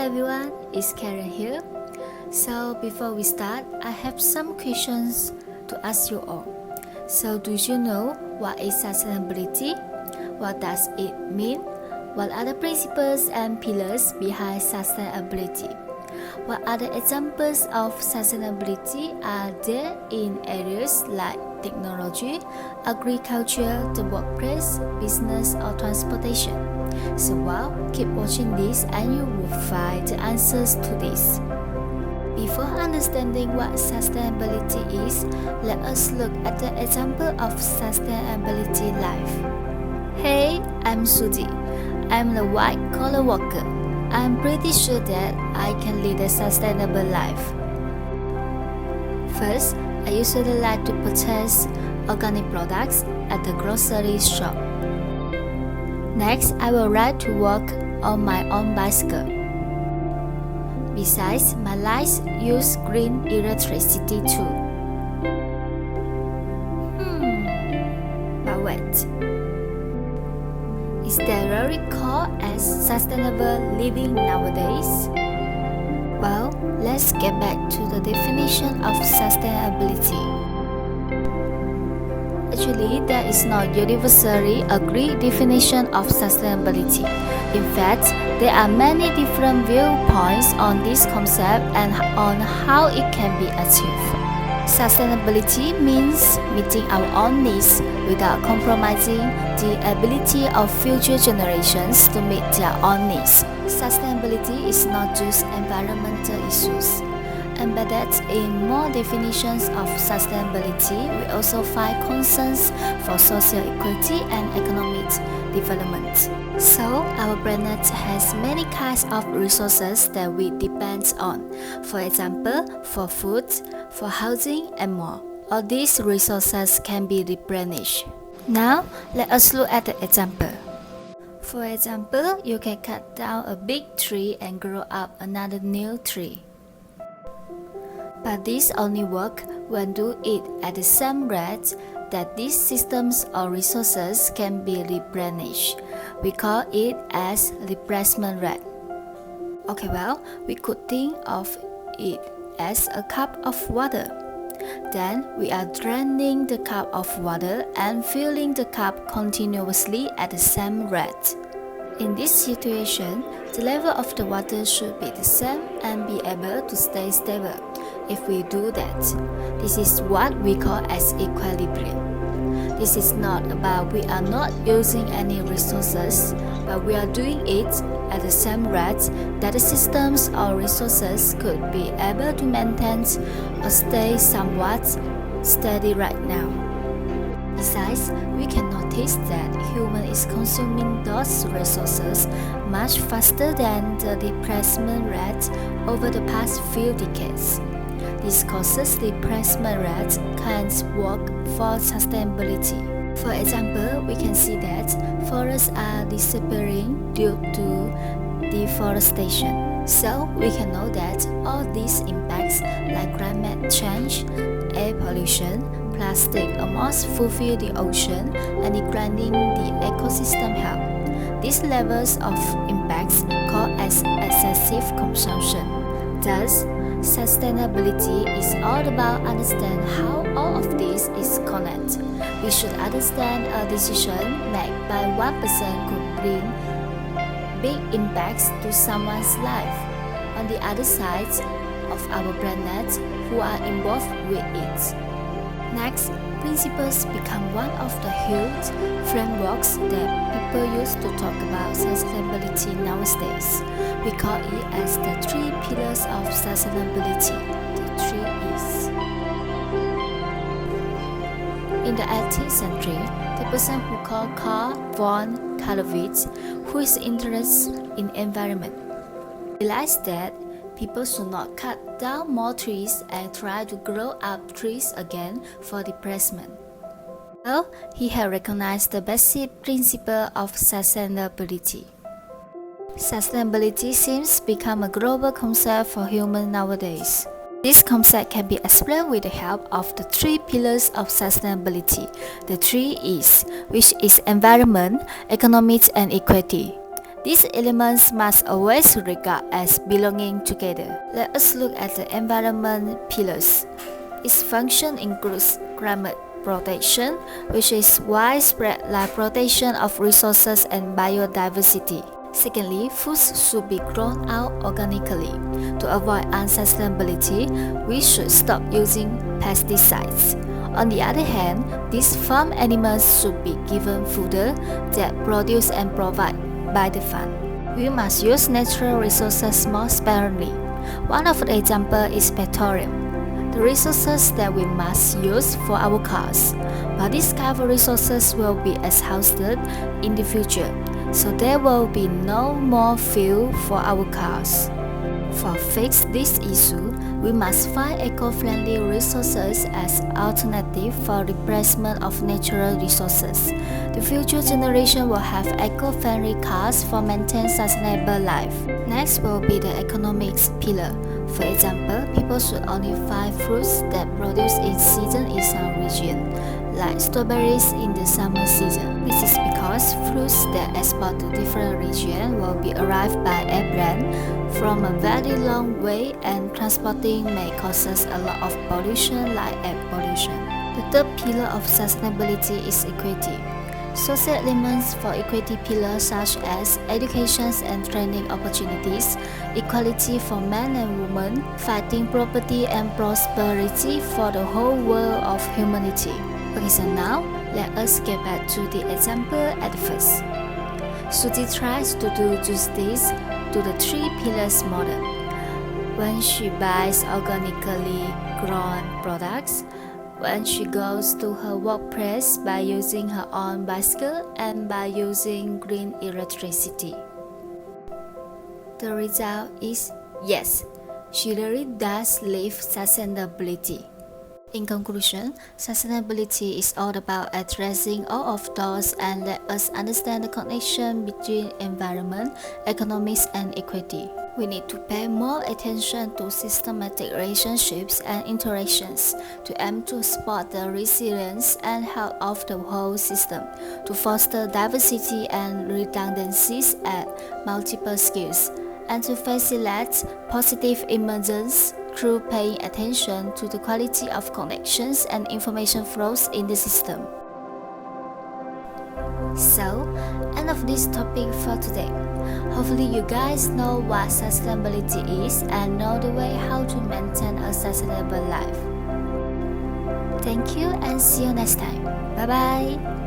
everyone, it's Karen here. So before we start, I have some questions to ask you all. So do you know what is sustainability? What does it mean? What are the principles and pillars behind sustainability? What are the examples of sustainability are there in areas like technology, agriculture, the workplace, business or transportation? So keep watching this and you will find the answers to this. Before understanding what sustainability is, let us look at the example of sustainability life. Hey, I'm Suji. I'm the white-collar worker. I'm pretty sure that I can lead a sustainable life. First, I usually like to purchase organic products at the grocery shop. Next, I will ride to work on my own bicycle. Besides, my lights use green electricity too. But wait. Is that really called as sustainable living nowadays? Well, let's get back to the definition of sustainability. Actually, there is no universally agreed definition of sustainability. In fact, there are many different viewpoints on this concept and on how it can be achieved. Sustainability means meeting our own needs without compromising the ability of future generations to meet their own needs. Sustainability is not just environmental issues. Embedded in more definitions of sustainability, we also find concerns for social equity and economic development. So, our planet has many kinds of resources that we depend on. For example, for food, for housing, and more. All these resources can be replenished. Now, let us look at the example. For example, you can cut down a big tree and grow up another new tree. But this only works when do it at the same rate that these systems or resources can be replenished. We call it as replacement rate. Okay, we could think of it as a cup of water. Then we are draining the cup of water and filling the cup continuously at the same rate. In this situation, the level of the water should be the same and be able to stay stable. If we do that, this is what we call as equilibrium. This is not about we are not using any resources, but we are doing it at the same rate that the systems or resources could be able to maintain or stay somewhat steady right now. Besides, we can notice that human is consuming those resources much faster than the replacement rate over the past few decades. This causes replacement rate can't work for sustainability. For example, we can see that forests are disappearing due to deforestation. So, we can know that all these impacts like climate change, air pollution, plastic almost fulfill the ocean and degrading the ecosystem health. These levels of impacts called as excessive consumption. Thus, sustainability is all about understanding how all of this is connected. We should understand a decision made by one person could bring big impacts to someone's life on the other side of our planet who are involved with it. Next, principles become one of the huge frameworks that people use to talk about sustainability nowadays. We call it as the 3 pillars of sustainability, the 3 E's. In the 18th century, the person who called Carl von Clausewitz, who is interested in environment, realized that people should not cut down more trees and try to grow up trees again for replacement. Well, he had recognized the basic principle of sustainability. Sustainability seems to become a global concept for humans nowadays. This concept can be explained with the help of the 3 pillars of sustainability, the 3 E's, which is environment, economics, and equity. These elements must always regard as belonging together. Let us look at the environment pillars. Its function includes climate protection, which is widespread like protection of resources and biodiversity. Secondly, foods should be grown out organically. To avoid unsustainability, we should stop using pesticides. On the other hand, these farm animals should be given fodder that produce and provide by the farm. We must use natural resources more sparingly. One of the examples is petroleum, the resources that we must use for our cars. But these kind of resources will be exhausted in the future, so there will be no more fuel for our cars. For fix this issue, we must find eco-friendly resources as alternative for replacement of natural resources. The future generation will have eco-friendly cars for maintain sustainable life. Next will be the economics pillar. For example, people should only buy fruits that produce in season in some region, like strawberries in the summer season. This is because fruits that export to different regions will be arrived by airplane from a very long way, and transporting may cause us a lot of pollution like air pollution. The third pillar of sustainability is equity. Social elements for equity pillars such as education and training opportunities, equality for men and women, fighting poverty and prosperity for the whole world of humanity. Okay, so now let us get back to the example at first. Suzy tries to do justice to the three pillars model. When she buys organically grown products, when she goes to her workplace by using her own bicycle, and by using green electricity. The result is yes, she really does live sustainability. In conclusion, sustainability is all about addressing all of those and let us understand the connection between environment, economics, and equity. We need to pay more attention to systematic relationships and interactions to aim to support the resilience and health of the whole system, to foster diversity and redundancies at multiple scales, and to facilitate positive emergence through paying attention to the quality of connections and information flows in the system. So, end of this topic for today. Hopefully you guys know what sustainability is and know the way how to maintain a sustainable life. Thank you and see you next time. Bye bye.